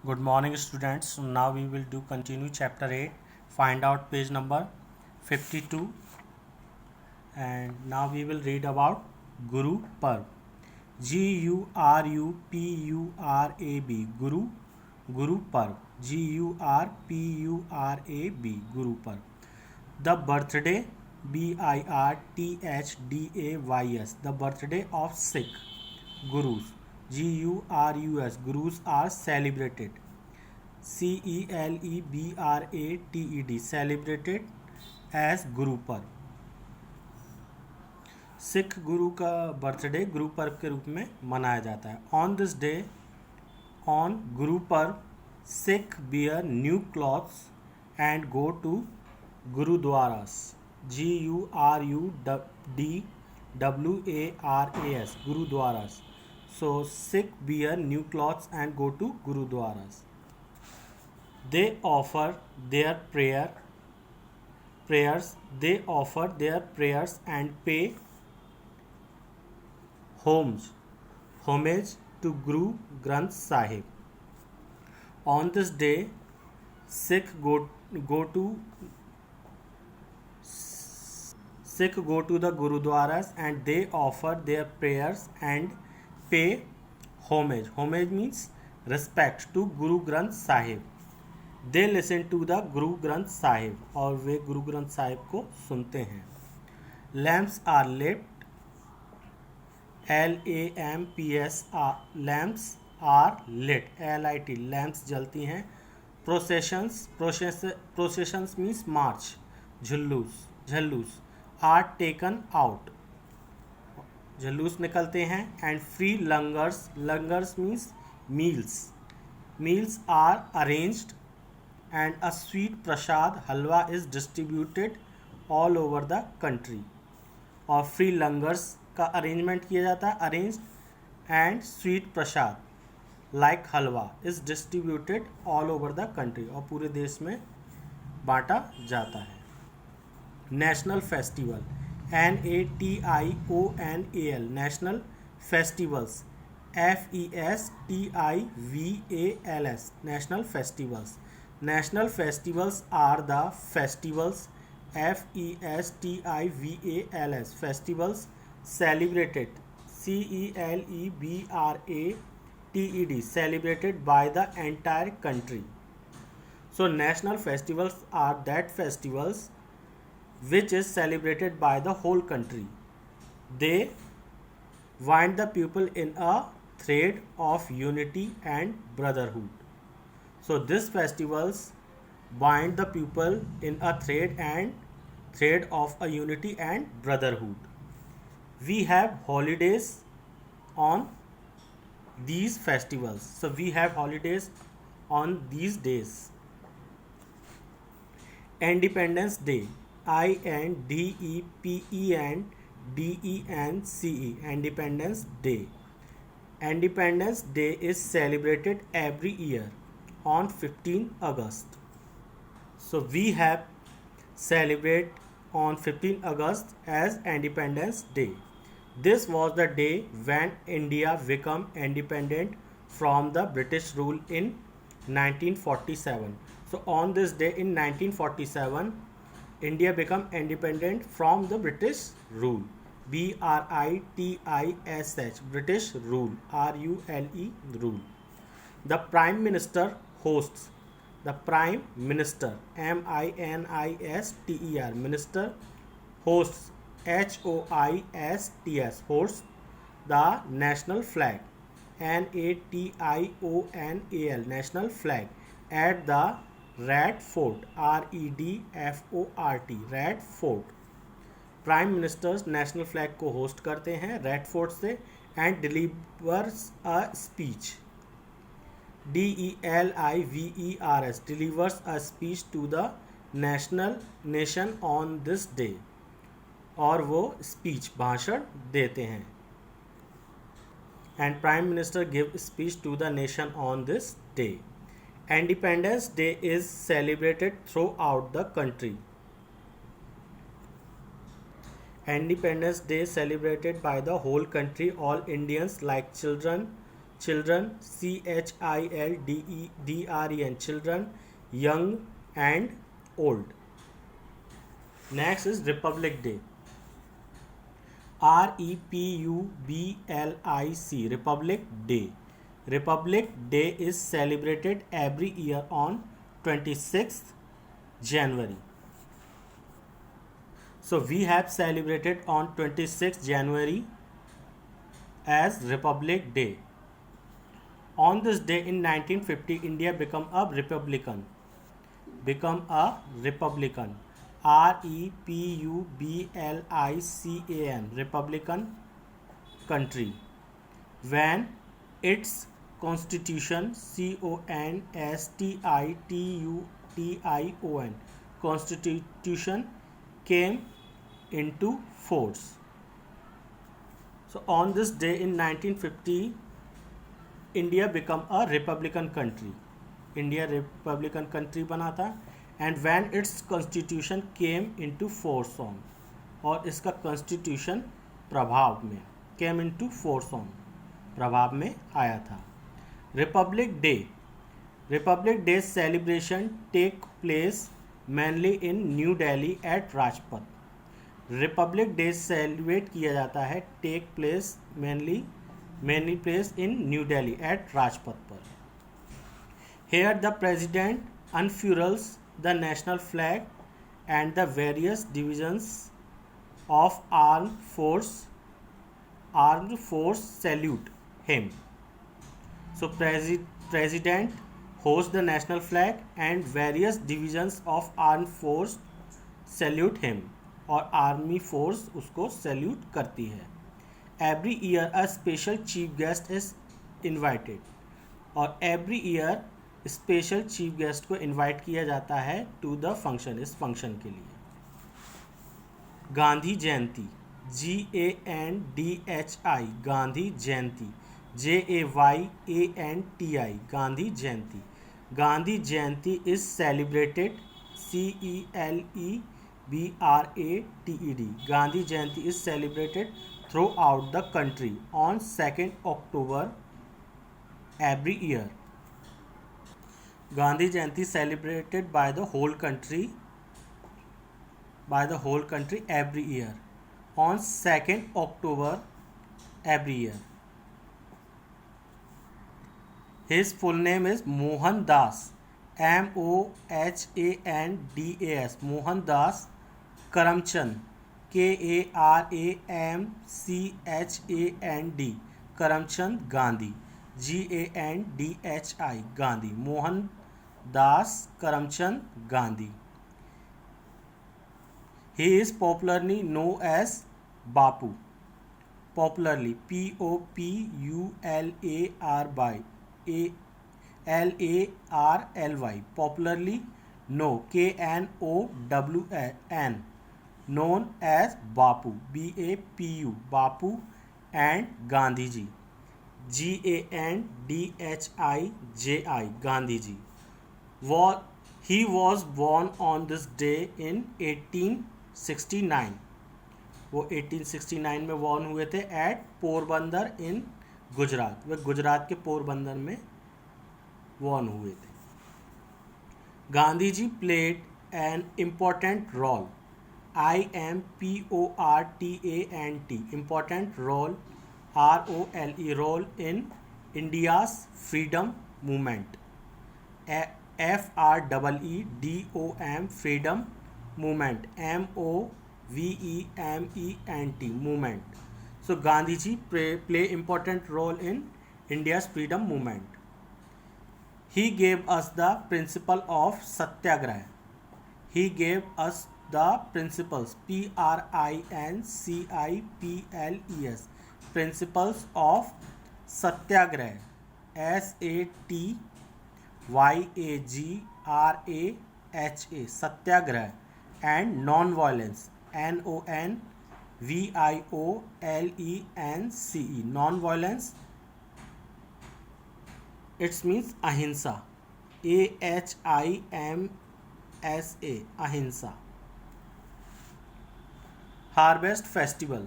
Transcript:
Good morning, students. So now we will do continue chapter 8. Find out page number 52. And now we will read about Guru Parv. Gurupurab. Guru Parv. Gurupurab. Guru Parv. The birthday, birthdays. The birthday of Sikh Gurus. Gurus are celebrated. Celebrated, celebrated as Guru Parv. Sikh गुरु का birthday Guru Parv के रूप में मनाया जाता है. On this day, on Guru Parv, Sikh wear new clothes and go to gurudwaras. GURUDWARAS, gurudwaras. So Sikh wear new clothes and go to gurudwaras. They offer their prayers. They offer their prayers and pay homage to Guru Granth Sahib. On this day, Sikh go to the gurudwaras and they offer their prayers and pay homage. Homage means respect to Guru Granth Sahib. They listen to the Guru Granth Sahib और वे गुरु ग्रंथ साहिब को सुनते हैं. Lamps are lit. LAMPS. Lamps are lit. LIT. Lamps जलती हैं. Processions means march. झल्लूस are taken out. झल्लूस निकलते हैं. And free langars means meals are arranged and a sweet prasad halwa is distributed all over the country. और फ्री लंगर्स का arrangement किया जाता है. Arranged and sweet prasad like halwa is distributed all over the country, और पूरे देश में बांटा जाता है. National festival, NATIONAL, national festivals. FESTIVALS, national festivals. National festivals are the festivals. FESTIVALS, festivals celebrated. CELEBRATED, celebrated by the entire country. So national festivals are that festivals which is celebrated by the whole country. They bind the people in a thread of unity and brotherhood. So these festivals bind the people in a thread of a unity and brotherhood. We have holidays on these festivals. So we have holidays on these days. Independence Day, INDEPENDENCE, Independence Day. Independence Day is celebrated every year on 15 August. So we have celebrate on 15 August as Independence Day. This was the day when India became independent from the British rule in 1947. So on this day in 1947, India became independent from the British rule. BRITISH, British rule. RULE, rule. The Prime Minister hosts. The Prime Minister, MINISTER, Minister hosts, HOISTS, hosts the national flag. NATIONAL, national flag at the Red Fort, REDFORT, Red Fort. Prime ministers national flag को host करते हैं red fort से and delivers a speech. DELIVERS, delivers a speech to the nation on this day. और वो speech भाषण देते हैं. And Prime Minister give speech to the nation on this day. Independence Day is celebrated throughout the country. Independence Day celebrated by the whole country. All Indians like children children, children, children, young and old. Next is Republic Day. REPUBLIC, Republic Day. Republic Day is celebrated every year on 26th January. So we have celebrated on 26th January as Republic Day. On this day in 1950, India became a republican. REPUBLICAN, Republican country, when its constitution, CONSTITUTION, constitution came into force. So on this day in 1950, India became a republican country. India republican country बना था. And when its constitution came into force on, और इसका constitution प्रभाव में, came into force on, प्रभाव में आया था. Republic Day celebration take place mainly in New Delhi at Rajpath. Republic Day celebrate किया जाता है take place mainly place in New Delhi at Rajpath पर. Here the president unfurls the national flag and the various divisions of armed force salute him. So president hosts the national flag and various divisions of armed force salute him, और army force उसको salute करती है. Every year a special chief guest is invited, और every year special chief guest को invite किया जाता है to the function, इस फंक्शन के लिए. गांधी जयंती, GANDHI, Gandhi Jayanti, JAYANTI, Gandhi Jayanti. Gandhi Jayanti is celebrated, CELEBRATED, Gandhi Jayanti is celebrated through out the country on 2nd October every year. Gandhi Jayanti celebrated by the whole country every year on 2nd October every year. His full name is Mohan Das, MOHANDAS, Mohan Das Karamchand, KARAMCHAND, Karamchand Gandhi, GANDHI, Gandhi, Mohan Das Karamchand Gandhi. He is popularly known as Bapu. Popularly, POPULARY, popularly known, KNOWN, known as Bapu, BAPU, Bapu, and Gandhiji, GANDHIJI, Gandhiji. He was born on this day in 1869. वो 1869 में born हुए थे at Porbandar in Gujarat. वे गुजरात के पोरबंदर में born हुए थे. Gandhi ji played an important role, IMPORTANT, important role, ROLE, role in India's freedom movement, FREEDOM, freedom movement, MOVEMENT, movement. So Gandhiji play important role in India's freedom movement. He gave us the principle of satyagraha. He gave us the principles, PRINCIPLES, principles of satyagraha, SATYAGRAHA, satyagraha, and non-violence, NONVIOLENCE, non-violence. It means ahimsa, AHIMSA, ahimsa. Harvest festival,